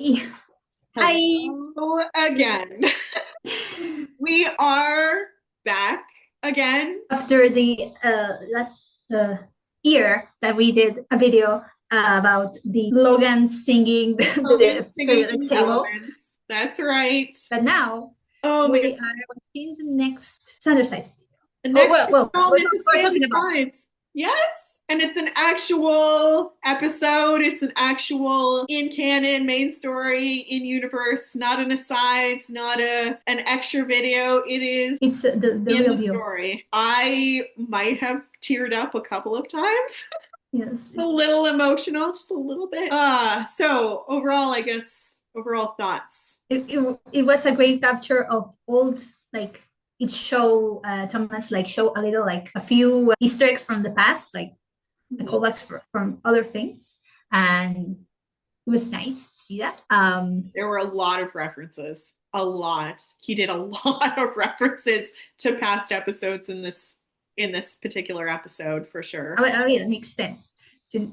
Hi. Hello again. We are back again. After the last year that we did a video about the Logan singing Logan the singing periodic in table, Elements. That's right. but now Oh my we goodness. are watching the next standard size video. The Oh next well, installment of we're Standard talking about Science. Yes. And it's an actual episode. It's an actual in canon main story in universe, not an asides, not an extra video. It is it's the in real the deal. story. I might have teared up a couple of times. Yes, A little emotional, just a little bit. So overall, I guess overall thoughts. it was a great capture of old like it show Thomas like show a little like a few Easter eggs from the past like the callbacks from other things, and it was nice to see that. There were a lot of references. A lot. He did a lot of references to past episodes in this particular episode for sure. I mean, it makes sense to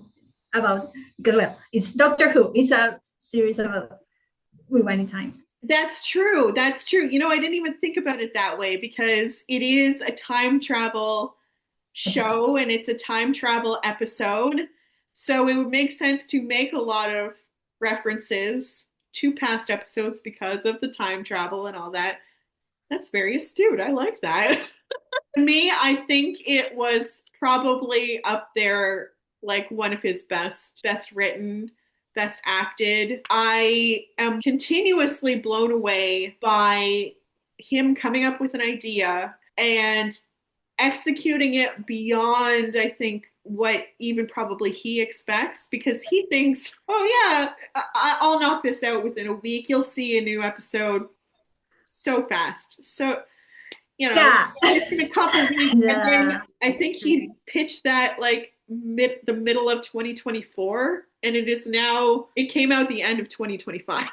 about because well, it's Doctor Who. It's a series about rewinding time. That's true. That's true. You know, I didn't even think about it that way because it is a time travel Episode. show and it's a time travel episode. So it would make sense to make a lot of references to past episodes because of the time travel and all that. That's very astute. I like that. Me, I think it was probably up there like one of his best written, best acted. I am continuously blown away by him coming up with an idea and executing it beyond, I think, what even probably he expects because he thinks, oh, yeah, I'll knock this out within a week. You'll see a new episode so fast. So, Yeah. within a couple weeks. And then the I think he pitched that like the middle of 2024, and it is now, it came out the end of 2025.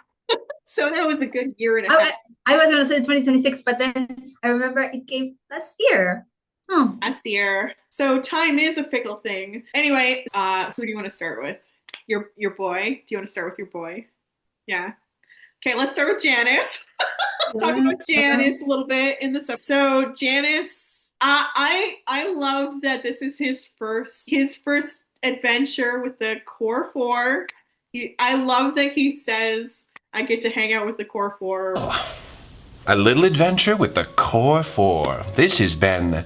So that was a good year and a half. I, I was gonna say 2026, but then I remember it came last year. Oh, Last year. So time is a fickle thing. Anyway, who do you want to start with? Your boy? Do you want to start with your boy? Yeah. Okay, let's start with Janice. Let's talk about Janice a little bit in this episode. So Janice, I love that this is his first adventure with the Core Four. I love that he says I get to hang out with the Core Four. A little adventure with the Core Four. This has been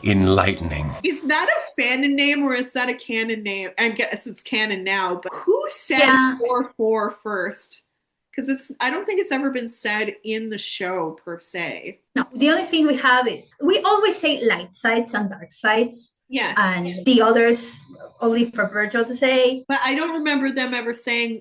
enlightening. Is that a fanon name or is that a canon name? I guess it's canon now, but who said yeah. Core Four first? Because I don't think it's ever been said in the show per se. No, the only thing we have is we always say light sides and dark sides. Yes. And the others only for Virgil to say. But I don't remember them ever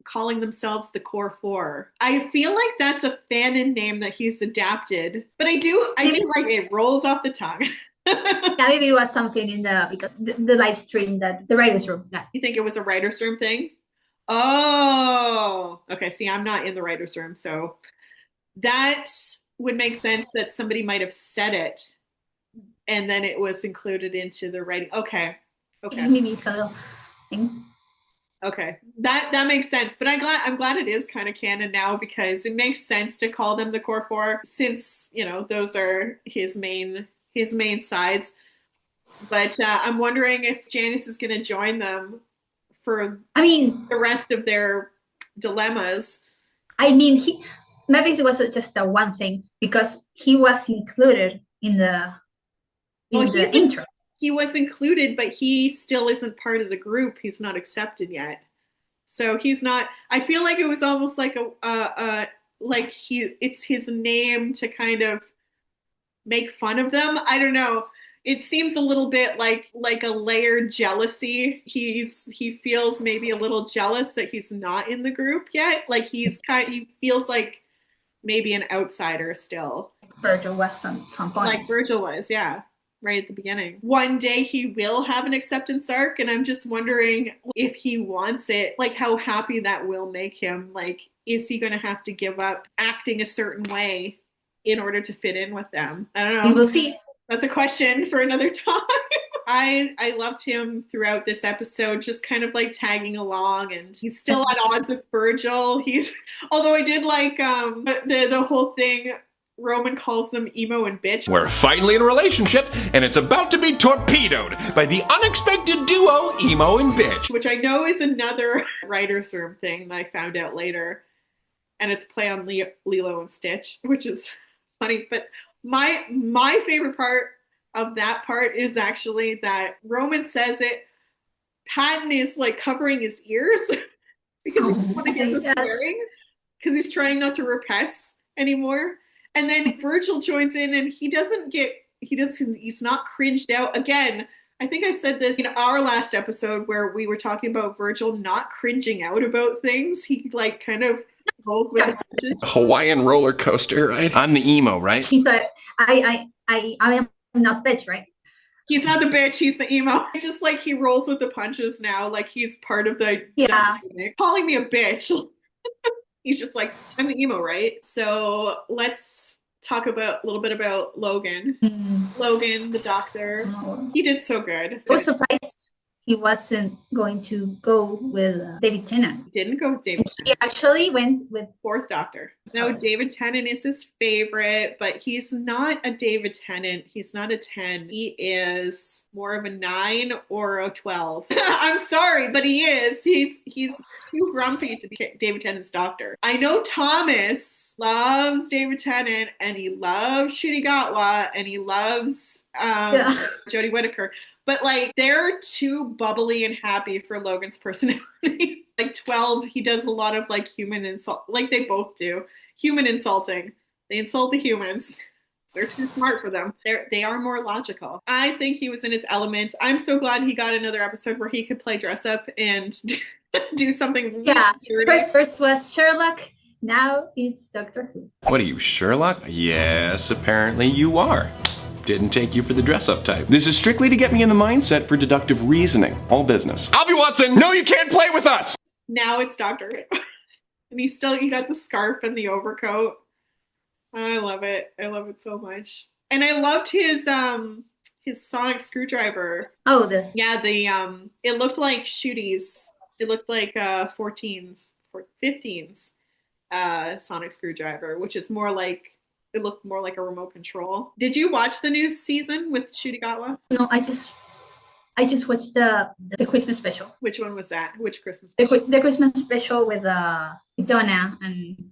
calling themselves the Core Four. I feel like that's a fanon name that he's adapted. But I do like it rolls off the tongue. Yeah, maybe it was something in the because the live stream that the writers' room. That. You think it was a writer's room thing? Oh, okay. See, I'm not in the writer's room, so that would make sense that somebody might have said it and then it was included into the writing. Okay. Okay. Maybe it's a little thing. Okay. That makes sense. But I'm glad it is kind of canon now because it makes sense to call them the Core Four since, those are his main sides. But I'm wondering if Janice is going to join them for the rest of their dilemmas. I mean, maybe it was just a one thing because he was included in the intro. He was included, but he still isn't part of the group. He's not accepted yet. So he's not. I feel like it was almost like it's his name to kind of make fun of them. I don't know. It seems a little bit like a layered jealousy. He feels maybe a little jealous that he's not in the group yet. Like he feels like maybe an outsider still. Virgil was some point. Like Virgil was, yeah. Right at the beginning. One day he will have an acceptance arc, and I'm just wondering if he wants it, like how happy that will make him. Like, is he going to have to give up acting a certain way in order to fit in with them? I don't know. We will see. That's a question for another time. I loved him throughout this episode, just kind of like tagging along, and he's still at odds with Virgil. Although I did like the whole thing. Roman calls them emo and bitch. We're finally in a relationship, and it's about to be torpedoed by the unexpected duo emo and bitch. Which I know is another writer's room thing that I found out later. And it's play on Lilo and Stitch, which is funny. But my favorite part of that part is actually that Roman says it. Patton is like covering his ears because he doesn't want to get the swearing because he's trying not to repress anymore. And then Virgil joins in, and he's not cringed out. Again, I think I said this in our last episode where we were talking about Virgil not cringing out about things. He like kind of rolls with the Hawaiian roller coaster, right? I'm the emo, right? He's like, I am not bitch, right? He's not the bitch, he's the emo. Just like he rolls with the punches now, like he's part of the dynamic. Calling me a bitch. He's just like, I'm the emo, right? So let's talk a little bit about Logan. Logan, the doctor. He did so good. I was surprised he wasn't going to go with David Tennant. Didn't go with David Tennant. He actually went with Fourth Doctor. No, David Tennant is his favorite, but he's not a David Tennant. He's not a 10. He is more of a 9 or a 12. I'm sorry, but he is. He's too grumpy to be David Tennant's doctor. I know Thomas loves David Tennant, and he loves Ncuti Gatwa, and he loves Jodie Whittaker. But like they're too bubbly and happy for Logan's personality. Like 12, he does a lot of like human insult, like they both do. Human insulting. They insult the humans. They're too smart for them. They are more logical. I think he was in his element. I'm so glad he got another episode where he could play dress up and do something. Really first was Sherlock. Now it's Doctor Who. What are you, Sherlock? Yes, apparently you are. Didn't take you for the dress-up type. This is strictly to get me in the mindset for deductive reasoning. All business. I'll be Watson! No, you can't play with us! Now it's Doctor Who. And he got the scarf and the overcoat. I love it. I love it so much. And I loved his sonic screwdriver. It looked like Ncuti's. It looked like 15's sonic screwdriver, which is more like, it looked more like a remote control. Did you watch the new season with Ncuti Gatwa? No, I just watched the Christmas special. Which one was that? Which Christmas special? The Christmas special with Donna and...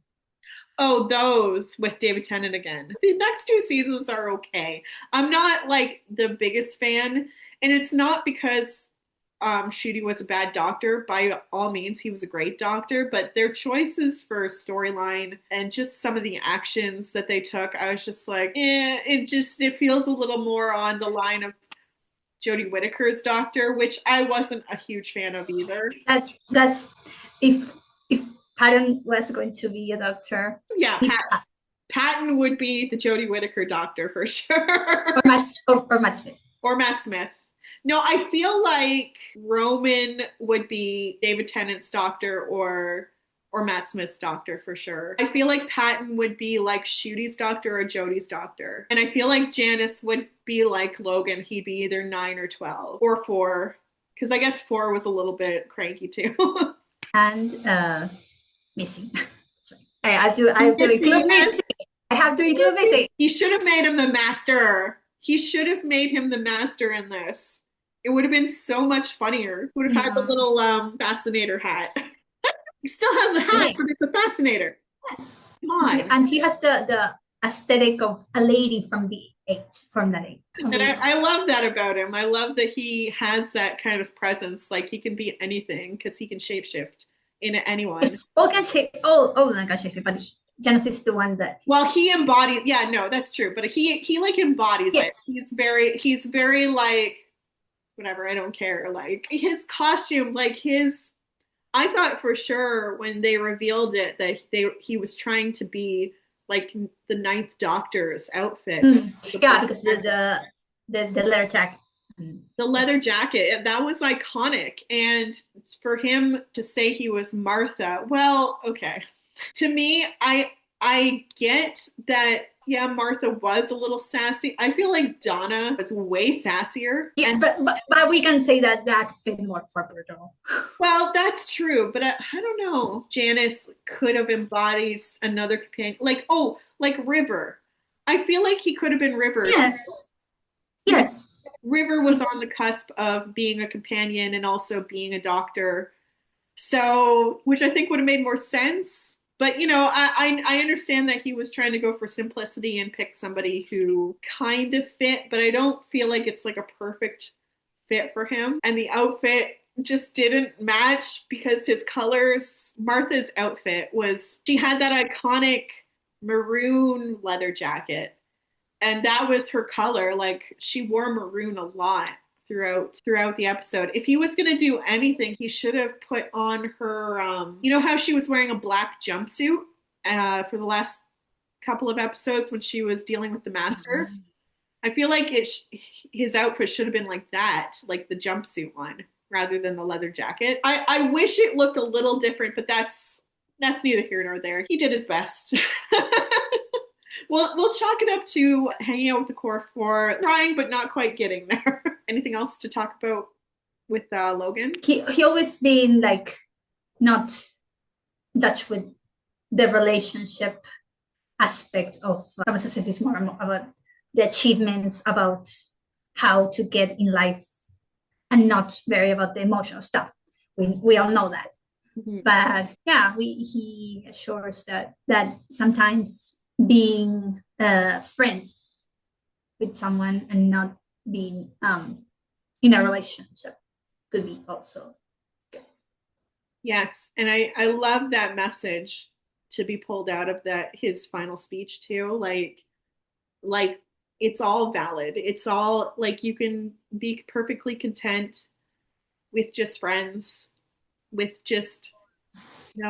Oh, those with David Tennant again. The next two seasons are okay. I'm not like the biggest fan, and it's not because Ncuti was a bad doctor. By all means, he was a great doctor, but their choices for storyline and just some of the actions that they took, I was just like, it feels a little more on the line of Jodie Whittaker's doctor, which I wasn't a huge fan of either. That's if Patton was going to be a doctor. Yeah, Patton would be the Jodie Whittaker doctor for sure. Or Matt Smith. Or Matt Smith. No, I feel like Roman would be David Tennant's doctor or Matt Smith's doctor for sure. I feel like Patton would be like Ncuti's doctor or Jodie's doctor. And I feel like Janice would be like Logan. He'd be either 9 or 12 or 4. Because I guess 4 was a little bit cranky too. And Missy. Sorry. I have to include Missy. I have to include Missy. He should have made him the master. He should have made him the master in this. It would have been so much funnier. Would have had the little fascinator hat. He still has a hat, but it's a fascinator. Yes. Come on. And he has the aesthetic of a lady from that age. And I love that about him. I love that he has that kind of presence. Like he can be anything because he can shapeshift into anyone. All can shape. All can shapeshift, but Janice is the one that. Well, he embodies. Yeah, no, that's true. But he like embodies it. He's very like. Whatever, I don't care. Like his costume, like I thought for sure when they revealed it that he was trying to be like the Ninth Doctor's outfit. Yeah, because the leather jacket. The leather jacket, that was iconic. And for him to say he was Martha, well, okay. To me, I get that, yeah, Martha was a little sassy. I feel like Donna was way sassier. Yes, but we can say that fit more for Berto. Well, that's true, but I don't know. Janice could have embodied another companion, like River. I feel like he could have been River. Yes. Yes. River was on the cusp of being a companion and also being a doctor. So, which I think would have made more sense. But I understand that he was trying to go for simplicity and pick somebody who kind of fit, but I don't feel like it's like a perfect fit for him. And the outfit just didn't match because his colors. Martha's outfit she had that iconic maroon leather jacket, and that was her color. Like, she wore maroon a lot throughout the episode. If he was going to do anything, he should have put on her how she was wearing a black jumpsuit for the last couple of episodes when she was dealing with the master. Mm-hmm. I feel like his outfit should have been like that, like the jumpsuit one, rather than the leather jacket. I wish it looked a little different, but that's neither here nor there. He did his best. We'll chalk it up to hanging out with the core four, trying but not quite getting there. Anything else to talk about with Logan? He always been like not Dutch with the relationship aspect of Thomas as if it's more about the achievements, about how to get in life, and not very about the emotional stuff. We all know that. Mm-hmm. But yeah, he assures that sometimes being friends with someone and not being in a relationship could be also good. Yes, and I love that message to be pulled out of his final speech too. Like it's all valid. It's all like you can be perfectly content with just friends, with just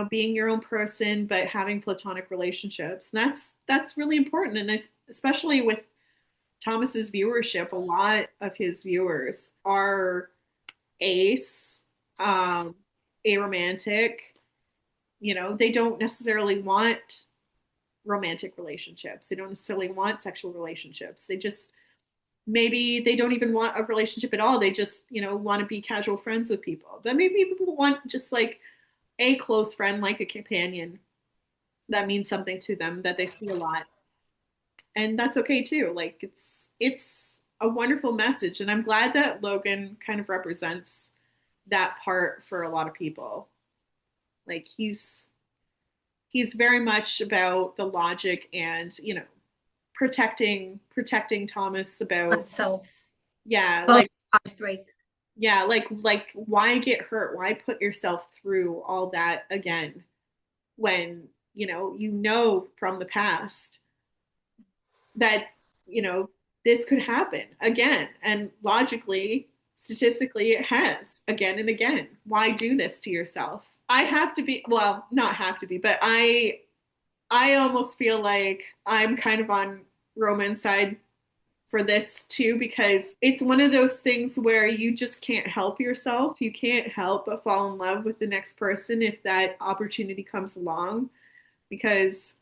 being your own person, but having platonic relationships. And that's really important. And especially with Thomas's viewership, a lot of his viewers are ace, aromantic. They don't necessarily want romantic relationships. They don't necessarily want sexual relationships. They just, maybe they don't even want a relationship at all. They just, want to be casual friends with people. But maybe people want just like a close friend, like a companion that means something to them, that they see a lot. And that's okay too. Like it's a wonderful message. And I'm glad that Logan kind of represents that part for a lot of people. Like he's very much about the logic and, protecting Thomas about self. Yeah. Like heartbreak. Yeah. Like why get hurt? Why put yourself through all that again when, from the past that, this could happen again. And logically, statistically, it has again and again. Why do this to yourself? I have to be, well, not have to be, but I almost feel like I'm kind of on Roman's side for this too, because it's one of those things where you just can't help yourself. You can't help but fall in love with the next person if that opportunity comes along, because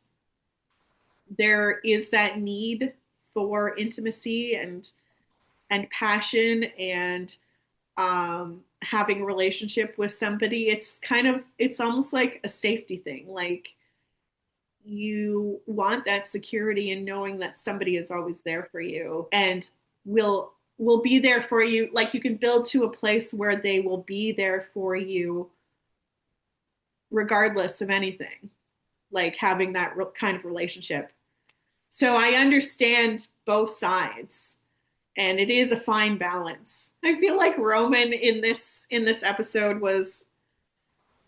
there is that need for intimacy and passion and having a relationship with somebody. It's almost like a safety thing. Like you want that security and knowing that somebody is always there for you and will be there for you. Like you can build to a place where they will be there for you regardless of anything, like having that kind of relationship. So I understand both sides. And it is a fine balance. I feel like Roman in this episode was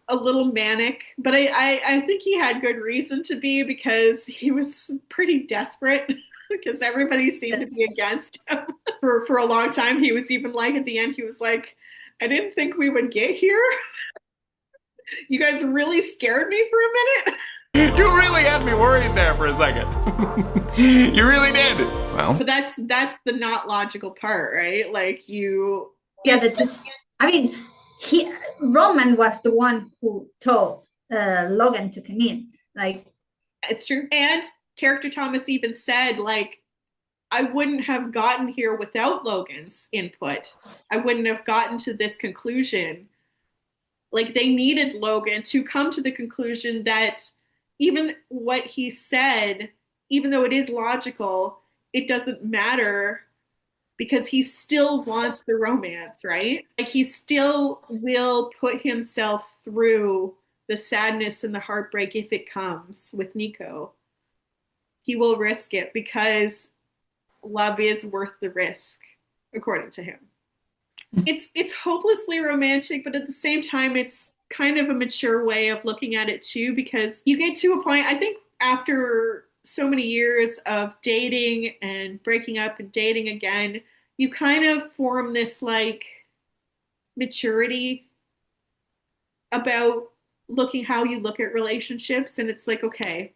a little manic, but I think he had good reason to be, because he was pretty desperate because everybody seemed to be against him for a long time. He was even like, at the end, he was like, I didn't think we would get here. You guys really scared me for a minute. You really had me worried there for a second. You really did. Well, but that's the not logical part, right? Like you. Yeah, Roman was the one who told Logan to come in. Like, It's true. And character Thomas even said, like, I wouldn't have gotten here without Logan's input. I wouldn't have gotten to this conclusion. Like, they needed Logan to come to the conclusion that even what he said, even though it is logical, it doesn't matter because he still wants the romance, right? Like, he still will put himself through the sadness and the heartbreak if it comes with Nico. He will risk it because love is worth the risk, according to him. It's hopelessly romantic, but at the same time, it's kind of a mature way of looking at it too, because you get to a point, I think, after so many years of dating and breaking up and dating again, you kind of form this like maturity about looking how you look at relationships. And it's like, okay,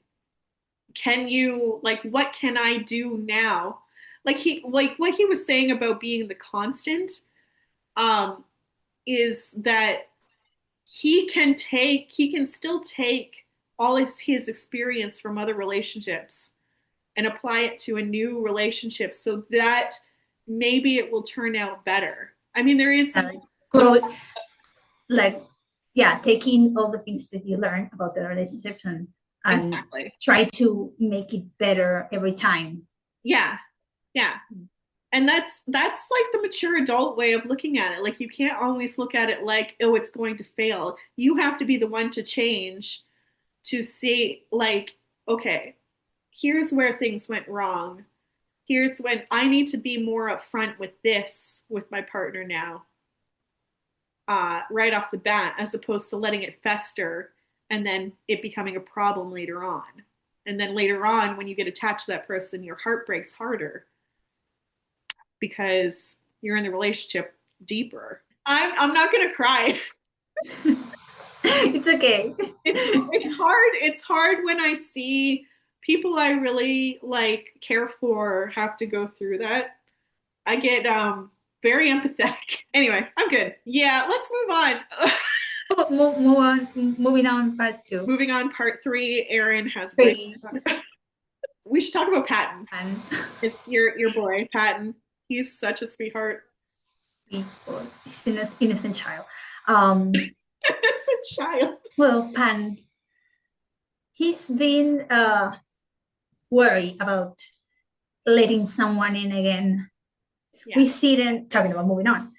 can you, like, what can I do now? Like what he was saying about being the constant, is that he can still take all of his experience from other relationships and apply it to a new relationship so that maybe it will turn out better. I mean, there is growth, like, yeah, taking all the things that you learn about the relationships and exactly. try to make it better every time. Yeah. And that's like the mature adult way of looking at it. Like, you can't always look at it like, oh, it's going to fail. You have to be the one to change, to see, like, okay, here's where things went wrong. Here's when I need to be more upfront with this with my partner now, right off the bat, as opposed to letting it fester and then it becoming a problem later on. And then later on, when you get attached to that person, your heart breaks harder because you're in the relationship deeper. I'm not gonna cry. It's okay. It's hard. It's hard when I see people I really like care for have to go through that. I get very empathetic. Anyway, I'm good. Yeah, let's move on. Moving on, part 2. Moving on, part 3. Erin has breaks. We should talk about Patton. It's your boy, Patton. He's such a sweetheart. He's an innocent child. Innocent child. Well, Pan, he's been worried about letting someone in again. Yeah. We see them talking about moving on.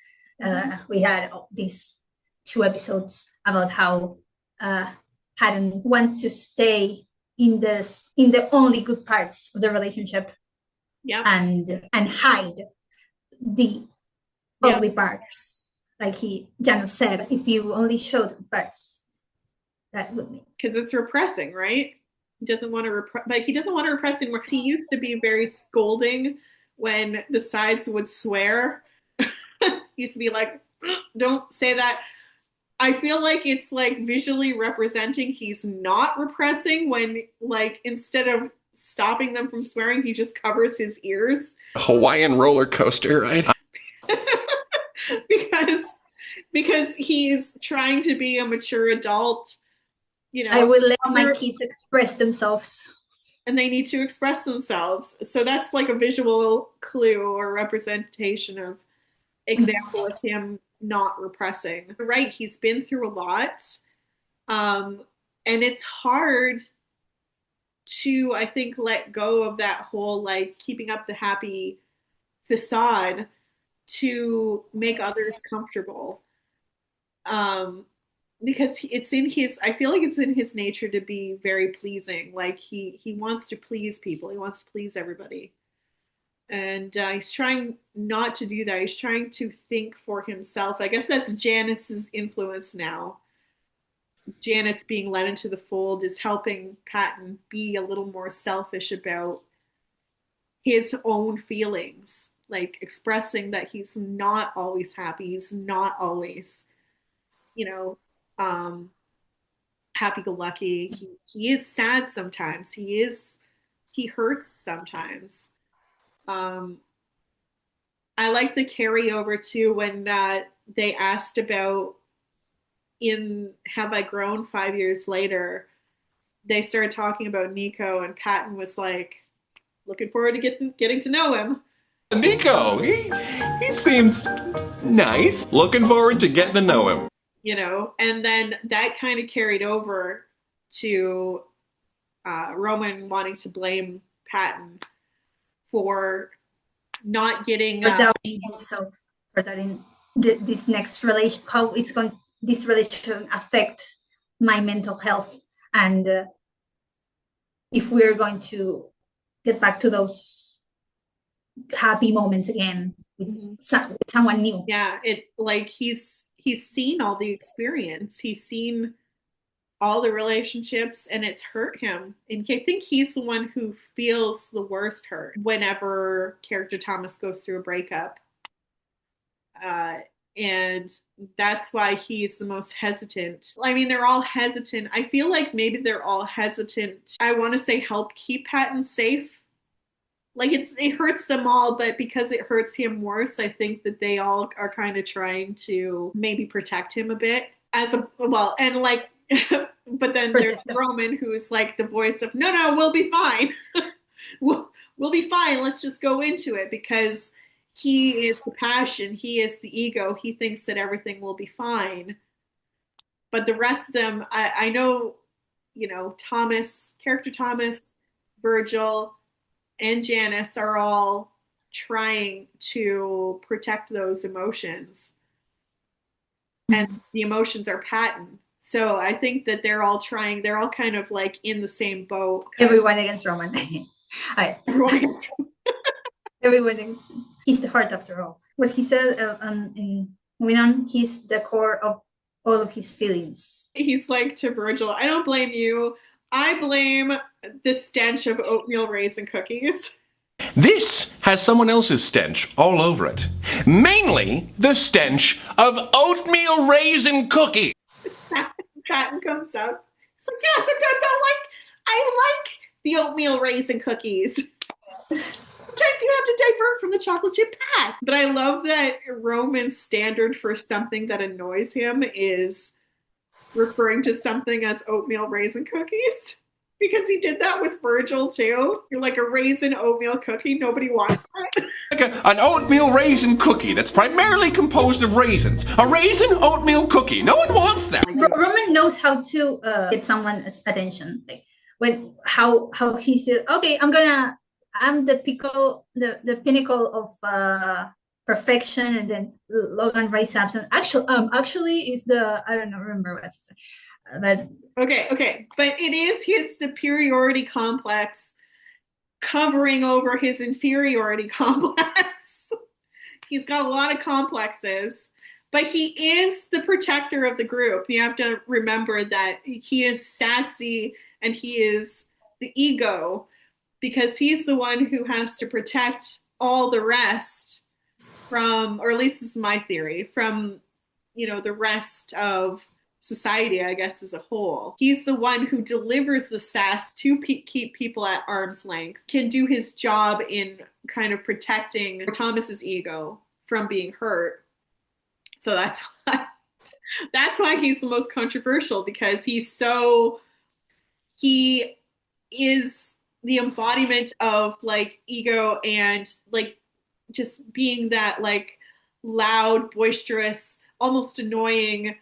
We had these 2 episodes about how Patton wants to stay in the only good parts of the relationship, and hide the ugly parts. Like Janos said, if you only showed the parts, that would be, because it's repressing, right? He doesn't want to repress anymore. He used to be very scolding when the sides would swear. He used to be like, don't say that. I feel like it's like visually representing he's not repressing when, like, instead of stopping them from swearing, he just covers his ears. Hawaiian roller coaster, right? because he's trying to be a mature adult. You know, I will let my kids express themselves. And they need to express themselves. So that's like a visual clue or representation of example of him not repressing. Right, he's been through a lot. And it's hard to, I think, let go of that whole, like, keeping up the happy facade to make others comfortable. Because I feel like it's in his nature to be very pleasing. Like, he wants to please people. He wants to please everybody. And he's trying not to do that. He's trying to think for himself. I guess that's Janice's influence now. Janice being let into the fold is helping Patton be a little more selfish about his own feelings, like expressing that he's not always happy. He's not always, happy-go-lucky. He is sad sometimes. He hurts sometimes. I like the carryover too when they asked about in Have I Grown 5 years later, they started talking about Nico, and Patton was like, looking forward to getting to know him. Nico, he seems nice. Looking forward to getting to know him. You know, and then that kind of carried over to Roman wanting to blame Patton for not getting for doubting himself, for doubting this next relation, how is going this relation affect my mental health, and if we're going to get back to those happy moments again with, with someone new. Yeah, it like he's seen all the experience, he's seen all the relationships, and it's hurt him. And I think he's the one who feels the worst hurt whenever character Thomas goes through a breakup. And that's why he's the most hesitant. I mean, they're all hesitant. I feel like maybe they're all hesitant. I want to say help keep Patton safe. Like it hurts them all, but because it hurts him worse, I think that they all are kind of trying to maybe protect him a bit and like, but then there's Roman who's like the voice of, no, we'll be fine. we'll be fine. Let's just go into it, because he is the passion. He is the ego. He thinks that everything will be fine. But the rest of them, I know, you know, character Thomas, Virgil, and Janice are all trying to protect those emotions. And the emotions are Patton. So I think that they're all kind of like in the same boat. Everyone against Roman. Everyone against, he's the heart after all. What he said in moving on, he's the core of all of his feelings. He's like to Virgil, I don't blame you. I blame the stench of oatmeal raisin cookies. This has someone else's stench all over it. Mainly the stench of oatmeal raisin cookie. Patton comes up. He's like, yes, it comes out like, I like the oatmeal raisin cookies. Sometimes you have to divert from the chocolate chip path. But I love that Roman's standard for something that annoys him is referring to something as oatmeal raisin cookies, because he did that with Virgil too. You're like a raisin oatmeal cookie. Nobody wants that. Like an oatmeal raisin cookie that's primarily composed of raisins. A raisin oatmeal cookie. No one wants that. Roman knows how to get someone's attention. Like when how he said, okay, I'm the pinnacle of perfection, and then Logan rises up and actually is the, I don't know, remember what to say. But okay, but it is his superiority complex covering over his inferiority complex. He's got a lot of complexes, but he is the protector of the group. You have to remember that he is sassy and he is the ego, because he's the one who has to protect all the rest from, or at least this is my theory, from, you know, the rest of society, I guess, as a whole. He's the one who delivers the sass to keep people at arm's length, can do his job in kind of protecting Thomas's ego from being hurt. So that's why he's the most controversial, because he is the embodiment of like ego and like just being that like loud, boisterous, almost annoying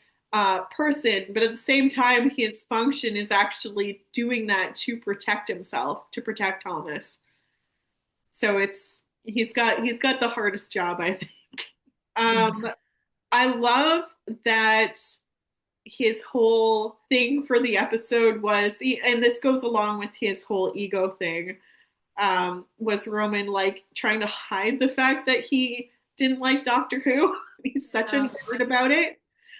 person, but at the same time his function is actually doing that to protect himself, to protect Thomas. So he's got the hardest job, I think. I love that his whole thing for the episode was, and this goes along with his whole ego thing, was Roman like trying to hide the fact that he didn't like Doctor Who. He's such a nerd about it.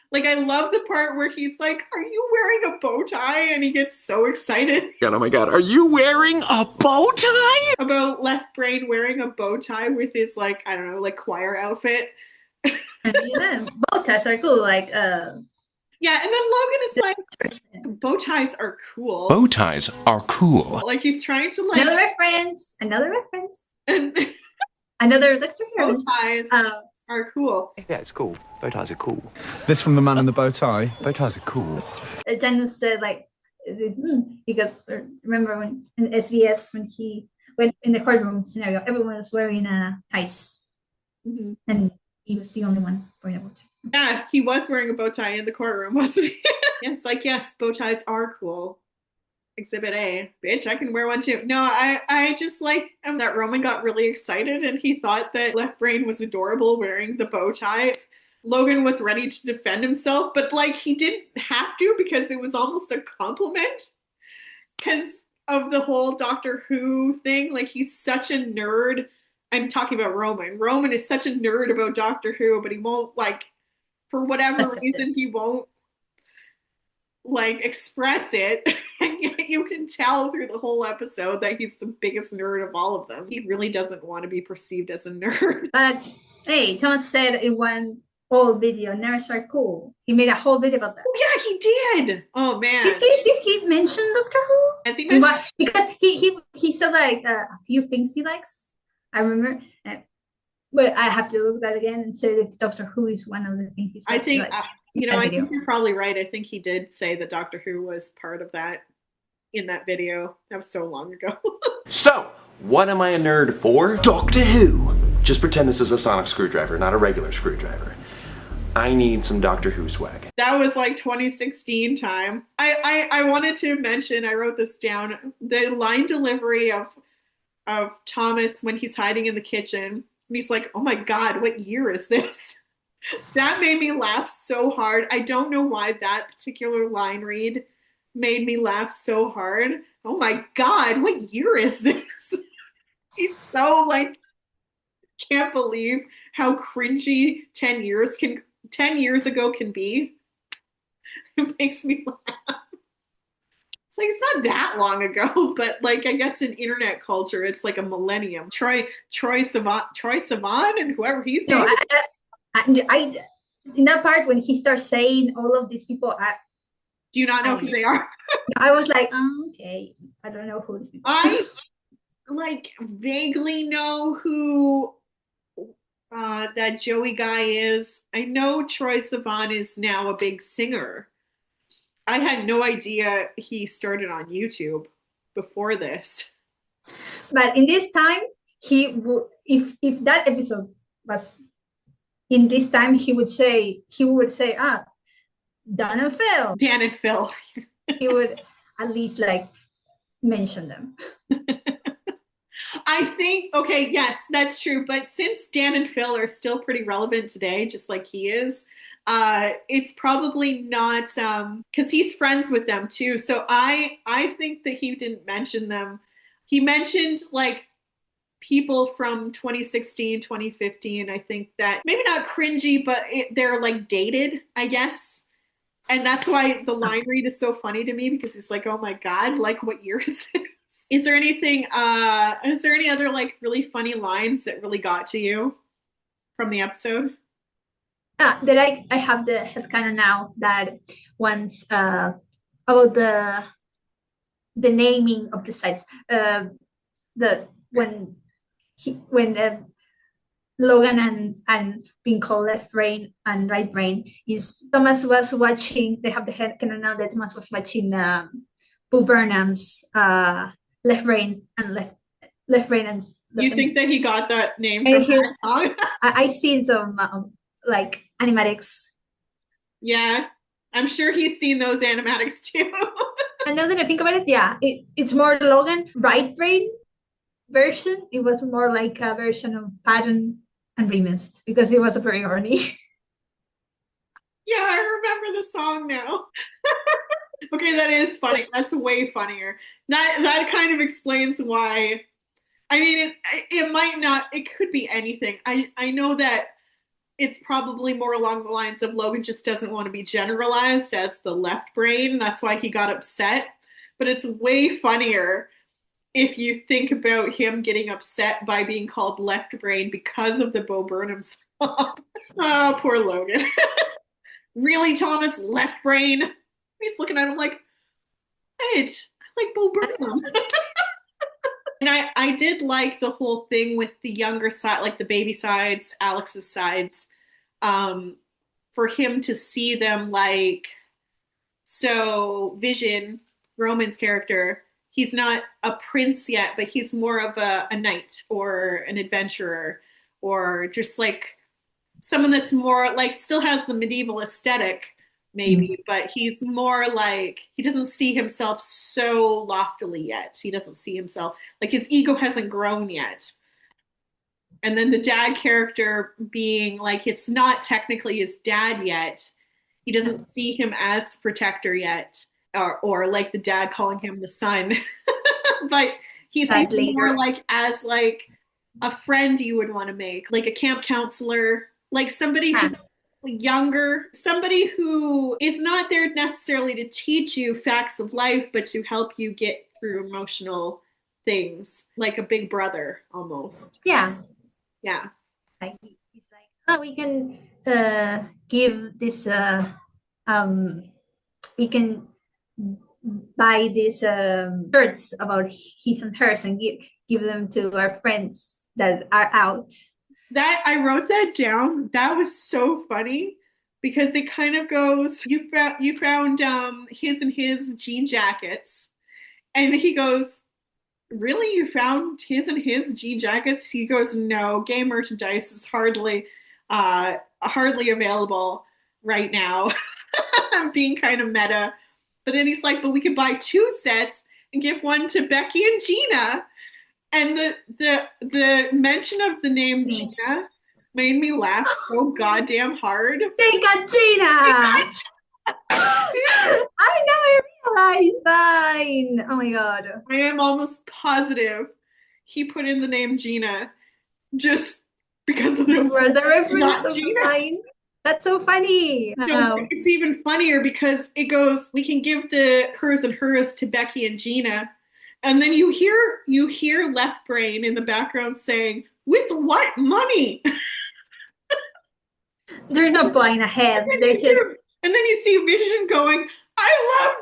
Like, I love the part where he's like, are you wearing a bow tie? And he gets so excited. Oh my God, are you wearing a bow tie? About Left Brain wearing a bow tie with his, like, I don't know, like choir outfit. Yeah, bow ties are cool. Like, yeah, and then Logan is like, bow ties are cool. Bow ties are cool. Like, he's trying to, like... Another reference. Another Doctor Who. Bow ties are cool. Yeah, it's cool. Bow ties are cool. This from the man in the bow tie. Bow ties are cool. Janus said, like, because remember when in SBS when he went in the courtroom scenario, everyone was wearing ties, and he was the only one wearing a bow tie. Yeah, he was wearing a bow tie in the courtroom, wasn't he? It's like, yes, bow ties are cool. Exhibit A. Bitch, I can wear one too. No, I just like that Roman got really excited and he thought that Left Brain was adorable wearing the bow tie. Logan was ready to defend himself, but like he didn't have to because it was almost a compliment because of the whole Doctor Who thing. Like he's such a nerd. I'm talking about Roman. Roman is such a nerd about Doctor Who, but he won't like, for whatever reason, he won't like express it. And yet you can tell through the whole episode that he's the biggest nerd of all of them. He really doesn't want to be perceived as a nerd. But hey, Thomas said in one old video, nerds are cool. He made a whole video about that. Oh yeah, he did. Oh man. Did he mention Doctor Who? Has he mentioned? Because he said like a few things he likes. I remember. But I have to look that again and say if Doctor Who is one of the things he said. I think, he likes. I think you're probably right. I think he did say that Doctor Who was part of that in that video. That was so long ago. So, what am I a nerd for? Doctor Who! Just pretend this is a sonic screwdriver, not a regular screwdriver. I need some Doctor Who swag. That was like 2016 time. I wanted to mention, I wrote this down, the line delivery of Thomas when he's hiding in the kitchen. And he's like, oh my God, what year is this? That made me laugh so hard. I don't know why that particular line read made me laugh so hard. Oh my God, what year is this? He's so like, can't believe how cringy 10 years ago can be. It makes me laugh. It's like, it's not that long ago, but like, I guess in internet culture, it's like a millennium. Troy Sivan and whoever he's no, I in that part when he starts saying all of these people, do you not know who they are? I was like, okay, I don't know who these people are. I like vaguely know who that Joey guy is. I know Troy Sivan is now a big singer. I had no idea he started on YouTube before this. But in this time, if that episode was in this time, he would say, Dan and Phil. Dan and Phil. He would at least like mention them. I think, okay, yes, that's true. But since Dan and Phil are still pretty relevant today, just like he is, it's probably not, because he's friends with them too. So I think that he didn't mention them. He mentioned like people from 2016, 2015. I think that maybe not cringy, but they're like dated, I guess. And that's why the line read is so funny to me, because it's like, oh my God, like what year is this? Is there any other like really funny lines that really got to you from the episode? That I have the headcanon now that once about the naming of the sites, when Logan and being called left brain and right brain is Thomas was watching. They have the headcanon now that Thomas was watching Bo Burnham's left brain and left brain and. You think that he got that name from that song? I seen some like animatics. Yeah, I'm sure he's seen those animatics too. And now that I think about it, yeah, it's more Logan right brain version. It was more like a version of Patton and Remus because it was a very horny. Yeah, I remember the song now. Okay, that is funny. That's way funnier. That kind of explains why. I mean, it might not. It could be anything. I know that it's probably more along the lines of Logan just doesn't want to be generalized as the left brain. That's why he got upset. But it's way funnier if you think about him getting upset by being called left brain because of the Bo Burnham song. Oh, poor Logan. Really, Thomas, left brain? He's looking at him like, hey, I like Bo Burnham. And I did like the whole thing with the younger side, like the baby sides, Alex's sides, for him to see them like, so Vision Roman's character, he's not a prince yet, but he's more of a knight or an adventurer or just like someone that's more like still has the medieval aesthetic, maybe, but he's more like he doesn't see himself so loftily yet. He doesn't see himself like his ego hasn't grown yet. And then the dad character being like it's not technically his dad yet. He doesn't see him as protector yet, or like the dad calling him the son, but he seems more like as like a friend you would want to make, like a camp counselor, like somebody who's younger, somebody who is not there necessarily to teach you facts of life, but to help you get through emotional things, like a big brother almost. Yeah. Like he's like, oh, we can give this we can buy these shirts about his and hers and give them to our friends that are out. That I wrote that down. That was so funny because it kind of goes, you found his and his jean jackets, and he goes, really, you found his and his jean jackets? He goes, no, gay merchandise is hardly available right now. I'm being kind of meta. But then he's like, but we could buy 2 sets and give one to Becky and Gina. And the mention of the name Gina made me laugh so goddamn hard. They got Gina! I know, I realized. Fine. Oh my god. I am almost positive he put in the name Gina just because of the reference of the line. That's so funny. No, it's even funnier because it goes, we can give the hers and hers to Becky and Gina. And then you hear Left Brain in the background saying, with what money? They're not planning ahead. They're just... And then you see Vision going, I love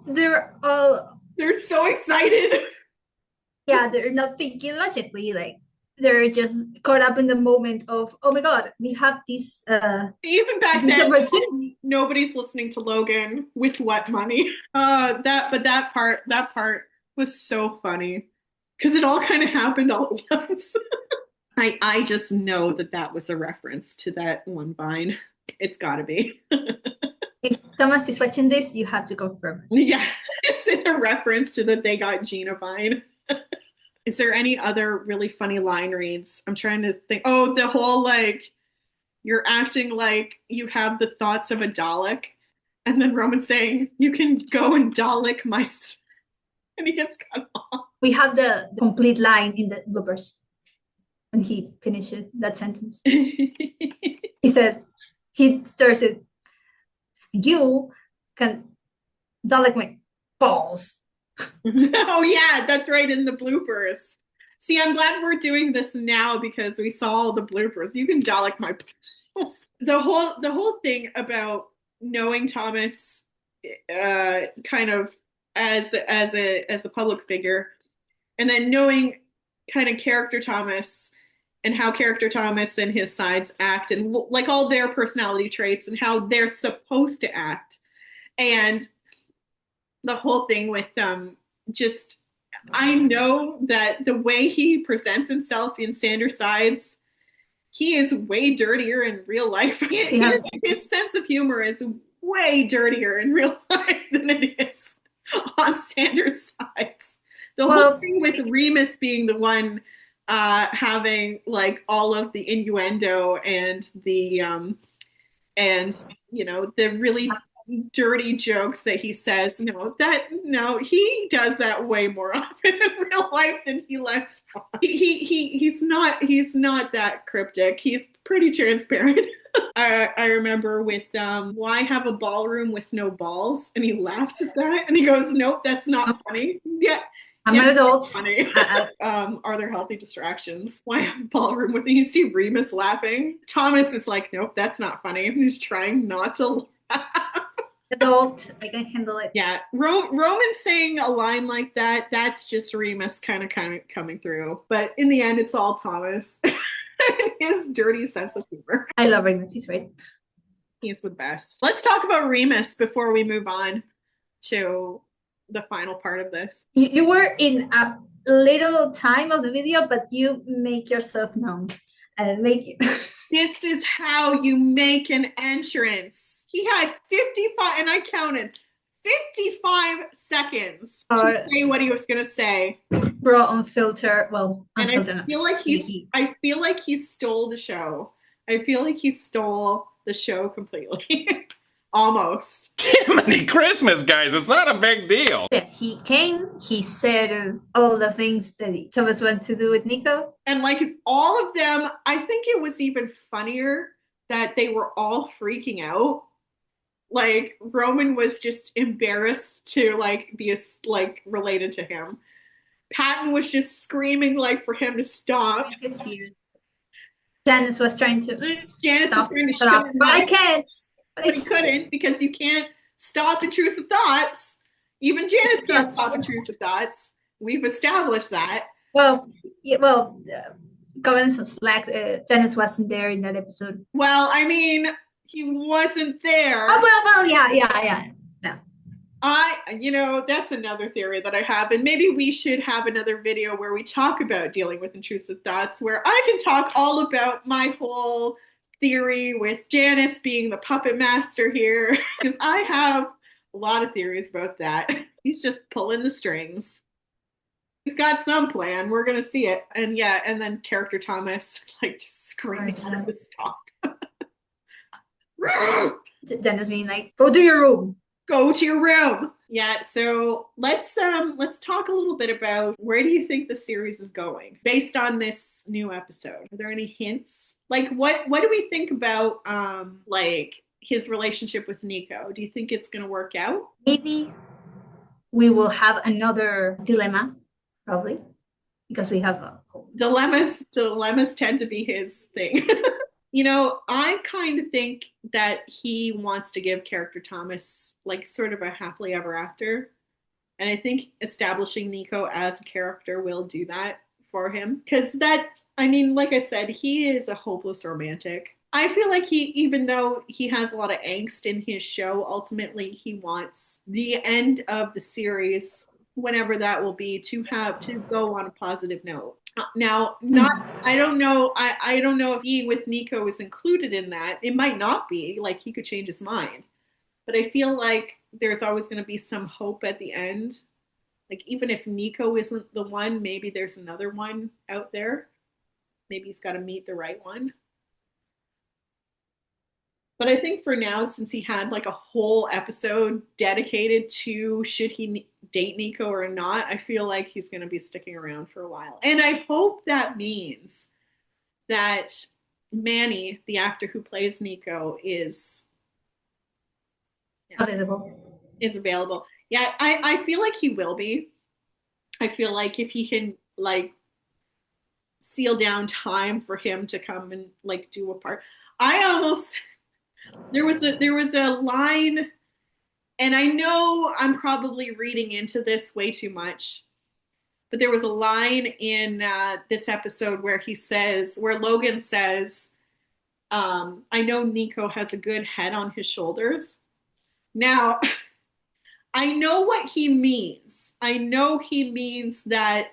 denim. They're so excited. Yeah, they're not thinking logically. Like they're just caught up in the moment of, oh my god, we have this. Even back then, nobody's listening to Logan. With what money? That part was so funny because it all kind of happened all at once. I just know that was a reference to that one vine. It's got to be. If Thomas is watching this, you have to confirm. Yeah, it's in a reference to that they got Gina Vine. Is there any other really funny line reads? I'm trying to think. Oh, the whole like, you're acting like you have the thoughts of a Dalek. And then Roman saying, you can go and Dalek my... And he gets cut off. We have the complete line in the bloopers. When he finishes that sentence. He said, he starts it, you can Dalek my balls. Oh yeah, that's right, in the bloopers. See, I'm glad we're doing this now because we saw all the bloopers. You can Dalek my balls. The whole thing about knowing Thomas kind of as a public figure, and then knowing kind of character Thomas and how character Thomas and his sides act and like all their personality traits and how they're supposed to act. And the whole thing with just, I know that the way he presents himself in Sanders Sides, he is way dirtier in real life. Yeah. His sense of humor is way dirtier in real life than it is on Sanders Sides. The whole thing with Remus being the one having like all of the innuendo and the the really dirty jokes that he says. He does that way more often in real life than he lets on. He's not that cryptic. He's pretty transparent. I remember with why have a ballroom with no balls? And he laughs at that and he goes, nope, that's not funny. Yeah. I'm an adult. Funny. Are there healthy distractions? Why have a ballroom with you see Remus laughing? Thomas is like, nope, that's not funny. He's trying not to laugh. Adult, I can handle it. Yeah, Roman saying a line like that, that's just Remus kind of coming through. But in the end, it's all Thomas. His dirty sense of humor. I love Remus, he's great. He's the best. Let's talk about Remus before we move on to the final part of this. You were in a little time of the video, but you make yourself known. Make This is how you make an entrance. He had 55, and I counted 55 seconds to say what he was gonna say. Bro, unfiltered. Well, and I feel like he stole the show. I feel like he stole the show completely. Almost. Jiminy Christmas, guys, it's not a big deal. Yeah, he came, he said all the things that Thomas wants to do with Nico. And like all of them, I think it was even funnier that they were all freaking out. Like Roman was just embarrassed to like be related to him. Patton was just screaming like for him to stop. Janice was trying to stop, but I can't. But he couldn't, because you can't stop intrusive thoughts. Even Janice can't stop intrusive thoughts. We've established that. Well, comments on Slack, Janice wasn't there in that episode. Well, I mean, he wasn't there. Oh, well, yeah. No. That's another theory that I have, and maybe we should have another video where we talk about dealing with intrusive thoughts, where I can talk all about my whole theory with Janice being the puppet master here, because I have a lot of theories about that. He's just pulling the strings. He's got some plan. We're gonna see it. And yeah, and then character Thomas like just screaming at him to stop. Janice being like, go to your room. Go to your room. Yeah, so let's talk a little bit about where do you think the series is going based on this new episode. Are there any hints? Like what do we think about like his relationship with Nico? Do you think it's gonna work out? Maybe we will have another dilemma, probably, because we have a dilemmas tend to be his thing. I kind of think that he wants to give character Thomas like sort of a happily ever after. And I think establishing Nico as a character will do that for him. Because like I said, he is a hopeless romantic. I feel like even though he has a lot of angst in his show, ultimately he wants the end of the series, whenever that will be, to go on a positive note. Now, I don't know if being with Nico is included in that. It might not be. Like, he could change his mind. But I feel like there's always going to be some hope at the end. Like, even if Nico isn't the one, maybe there's another one out there. Maybe he's got to meet the right one. But I think for now, since he had like a whole episode dedicated to should he date Nico or not, I feel like he's going to be sticking around for a while. And I hope that means that Manny, the actor who plays Nico, is available. Yeah, I feel like he will be. I feel like if he can like seal down time for him to come and like do a part. There was a line, and I know I'm probably reading into this way too much, but there was a line in this episode where Logan says, I know Nico has a good head on his shoulders. Now, I know what he means. I know he means that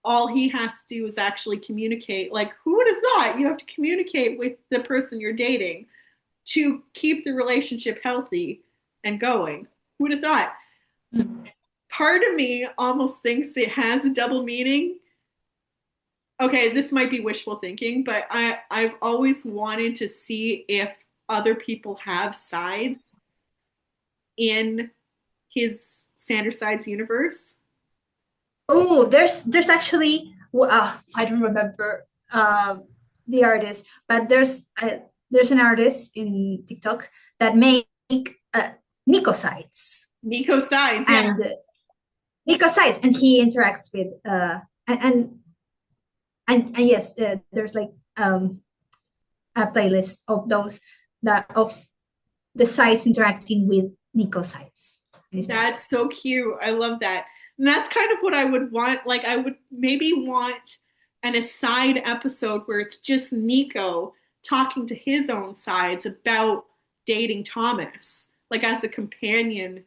all he has to do is actually communicate. Like, who would have thought you have to communicate with the person you're dating to keep the relationship healthy and going? Who would have thought? Part of me almost thinks it has a double meaning. Okay, this might be wishful thinking, but I've always wanted to see if other people have sides in his Sandersides universe. Oh, there's actually I don't remember the artist, but there's an artist in TikTok that make Nico sides. Nico sides, yeah. And Nico sides, and he interacts with and yes, there's like a playlist of those of the sites interacting with Nico sites. That's so cute. I love that. And that's kind of what I would want. Like, I would maybe want an aside episode where it's just Nico talking to his own sides about dating Thomas, like as a companion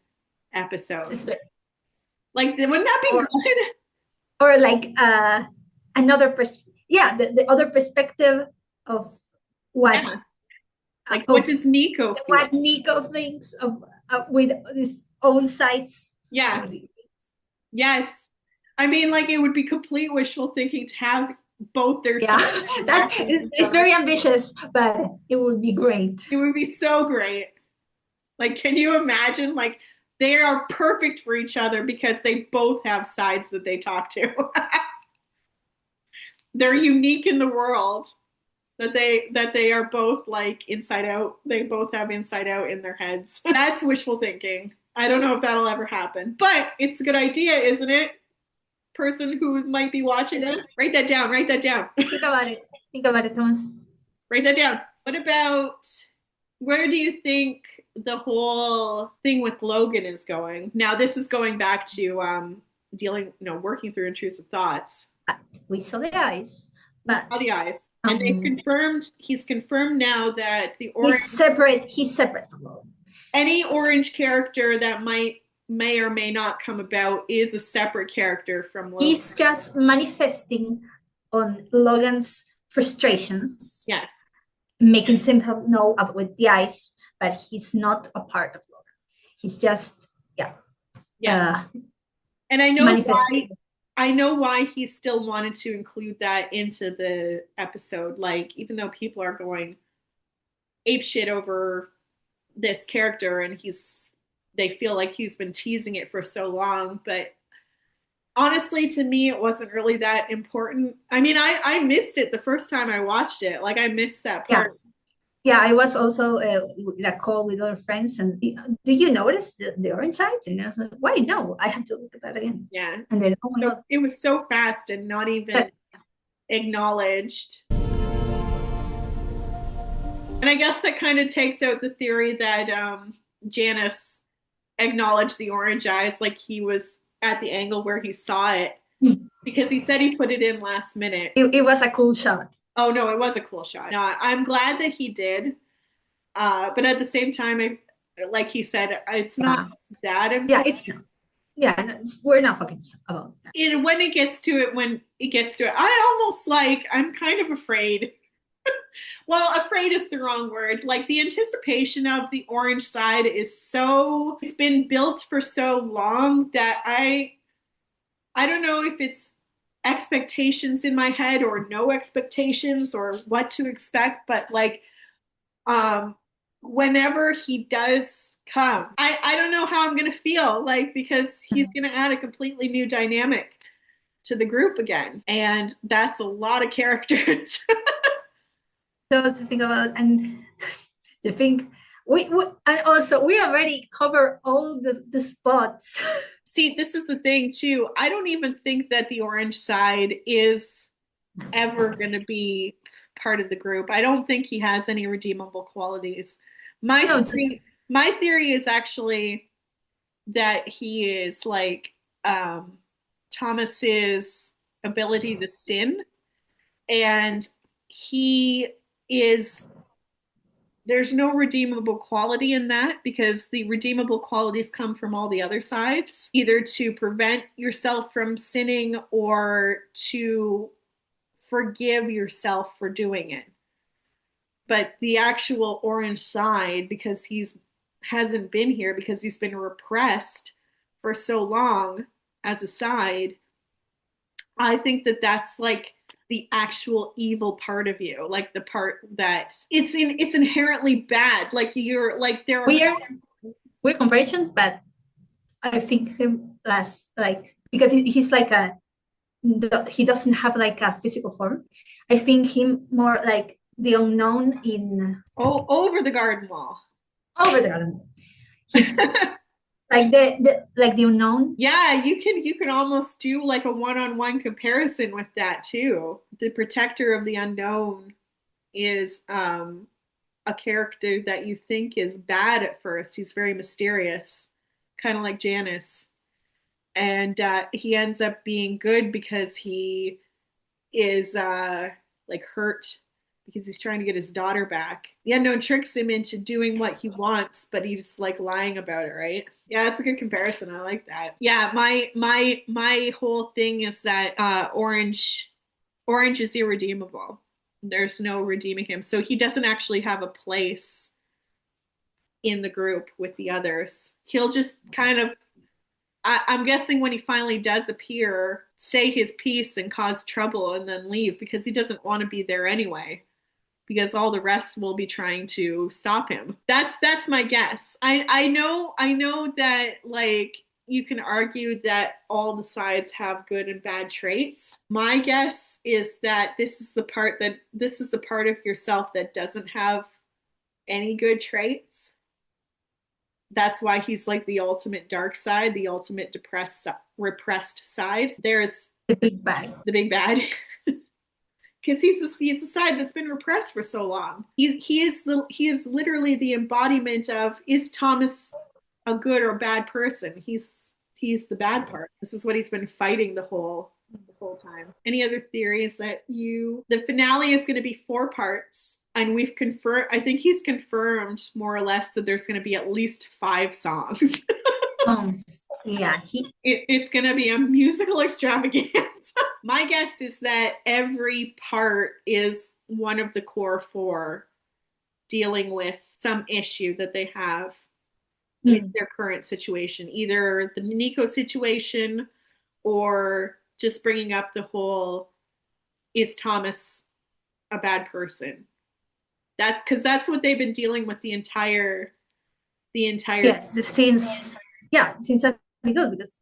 episode. It's like- Like, wouldn't that be Or- good? or like another the other perspective of what Yeah. Like, what does Nico feel? what Nico thinks of with his own sights. Yeah. Yes. I mean, like, it would be complete wishful thinking to have both their Yeah, sides. it's very ambitious, but it would be great. It would be so great. Like, can you imagine? Like, they are perfect for each other because they both have sides that they talk to. They're unique in the world. That they are both like inside out. They both have inside out in their heads. That's wishful thinking. I don't know if that'll ever happen, but it's a good idea, isn't it? Person who might be watching this, write that down. Write that down. Think about it. Think about it, Thomas. Write that down. What about, where do you think the whole thing with Logan is going? Now, this is going back to working through intrusive thoughts. We saw the eyes. But, we saw the eyes. And he's confirmed now that the orange... He's separate from Logan. Any orange character that may or may not come about is a separate character from Logan. He's just manifesting on Logan's frustrations. Yeah. Making him know about with the eyes, but he's not a part of Logan. He's just, and I know why he still wanted to include that into the episode. Like, even though people are going apeshit over this character and they feel like he's been teasing it for so long, but honestly, to me, it wasn't really that important. I mean, I missed it the first time I watched it. Like, I missed that part. Yeah, I was also in a call with other friends, and do you notice the orange eyes? And I was like, why? No, I have to look at that again. Yeah. And then it was so fast and not even acknowledged. And I guess that kind of takes out the theory that Janice acknowledged the orange eyes, like he was at the angle where he saw it, because he said he put it in last minute. It was a cool shot. Oh no, it was a cool shot. No, I'm glad that he did, but at the same time, like he said, it's not that important. Yeah, it's not. Yeah, no, we're not fucking about that. When it gets to it, I'm kind of afraid. Well, afraid is the wrong word. Like, the anticipation of the orange side it's been built for so long that I don't know if it's expectations in my head or no expectations or what to expect, but like, whenever he does come, I don't know how I'm going to feel, like, because he's going to add a completely new dynamic to the group again. And that's a lot of characters. So to think about, and to think, and also we already cover all the spots. See, this is the thing too. I don't even think that the orange side is ever going to be part of the group. I don't think he has any redeemable qualities. My theory is actually that he is like Thomas's ability to sin, and there's no redeemable quality in that, because the redeemable qualities come from all the other sides, either to prevent yourself from sinning or to forgive yourself for doing it. But the actual orange side, because hasn't been here, because he's been repressed for so long as a side, I think that that's the actual evil part of you, like the part that it's inherently bad. Like, you're like, there are we're comparisons, but I think him less, like, because he's like he doesn't have like a physical form. I think him more like the unknown in over the garden wall. Over the garden wall. He's like the unknown. Yeah, you can almost do like a one-on-one comparison with that too. The protector of the unknown is a character that you think is bad at first. He's very mysterious, kind of like Janice. And he ends up being good because he is like hurt because he's trying to get his daughter back. The unknown tricks him into doing what he wants, but he's like lying about it, right? Yeah, that's a good comparison. I like that. Yeah, my whole thing is that Orange is irredeemable. There's no redeeming him. So he doesn't actually have a place in the group with the others. He'll just kind of, I'm guessing when he finally does appear, say his piece and cause trouble and then leave because he doesn't want to be there anyway. Because all the rest will be trying to stop him. That's my guess. I know that like you can argue that all the sides have good and bad traits. My guess is that this is the part of yourself that doesn't have any good traits. That's why he's like the ultimate dark side, the ultimate repressed side. There's The big bad. The big bad. Because he's a side that's been repressed for so long. He is literally the embodiment of, is Thomas a good or bad person? He's the bad part. This is what he's been fighting the whole time. Any other theories that the finale is going to be 4 parts, and I think he's confirmed more or less that there's going to be at least 5 songs. Yeah, it's going to be a musical extravaganza. My guess is that every part is one of the core 4 dealing with some issue that they have in their current situation, either the Nico situation or just bringing up the whole, is Thomas a bad person? That's because that's what they've been dealing with the entire yes, since that be good, because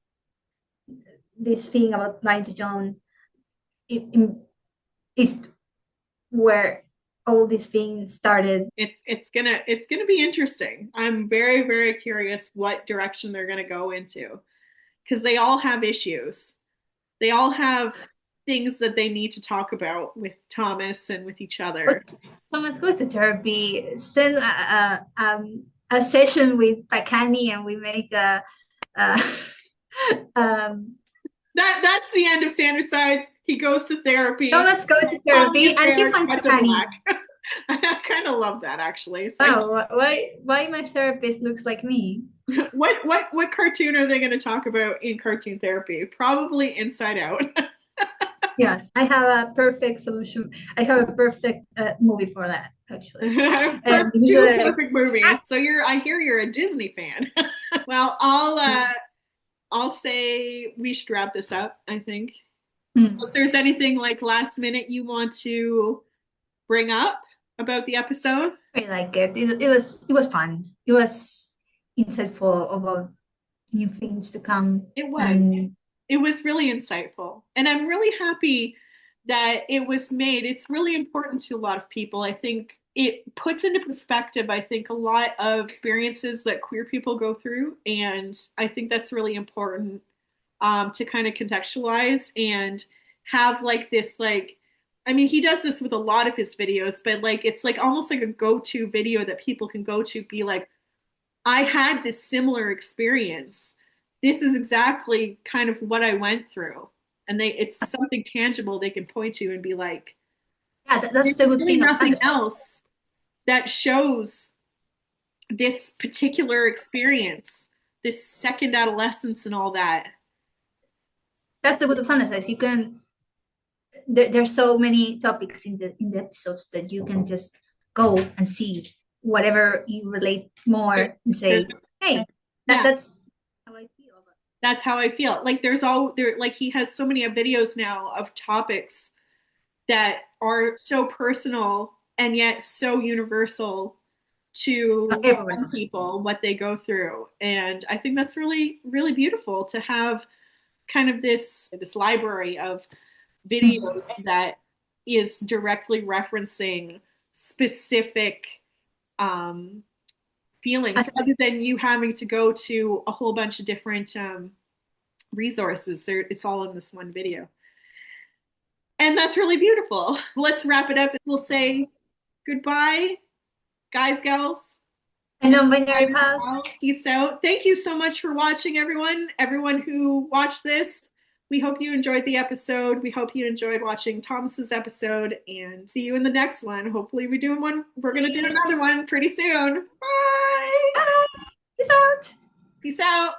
this thing about lying to John is where all these things started. It's gonna be interesting. I'm very, very curious what direction they're gonna go into, because they all have issues. They all have things that they need to talk about with Thomas and with each other. Thomas goes to therapy, send a session with Pakani, and we make a that's the end of Sandersides. He goes to therapy. Thomas goes to therapy, and he finds Pakani. I kind of love that, actually. It's wow, why my therapist looks like me? What cartoon are they going to talk about in cartoon therapy? Probably Inside Out. Yes, I have a perfect solution. I have a perfect movie for that, actually. Perfect movies. So I hear you're a Disney fan. Well, I'll say we should wrap this up, I think. If there's anything like last minute you want to bring up about the episode? I like it. It was fun. It was insightful about new things to come. It was. It was really insightful. And I'm really happy that it was made. It's really important to a lot of people. I think it puts into perspective, I think, a lot of experiences that queer people go through. And I think that's really important to kind of contextualize and have like this, like, I mean, he does this with a lot of his videos, but like, it's like almost like a go-to video that people can go to, be like, I had this similar experience. This is exactly kind of what I went through. And it's something tangible they can point to and be like, yeah, that's the good thing. Nothing else that shows this particular experience, this second adolescence and all that. That's the good of Sandersides. You can, there's so many topics in the episodes that you can just go and see whatever you relate more and say, hey, that's how I feel. That's how I feel. Like like he has so many videos now of topics that are so personal and yet so universal to people, what they go through. And I think that's really, really beautiful to have kind of this library of videos that is directly referencing specific feelings, rather than you having to go to a whole bunch of different resources. It's all in this one video. And that's really beautiful. Let's wrap it up. We'll say goodbye, guys, gals. And non-binary pals. Peace out. Thank you so much for watching, everyone. Everyone who watched this, We hope you enjoyed the episode. We hope you enjoyed watching Thomas's episode, and see you in the next one. Hopefully we're going to do another one pretty soon. Bye. Bye. Peace out. Peace out.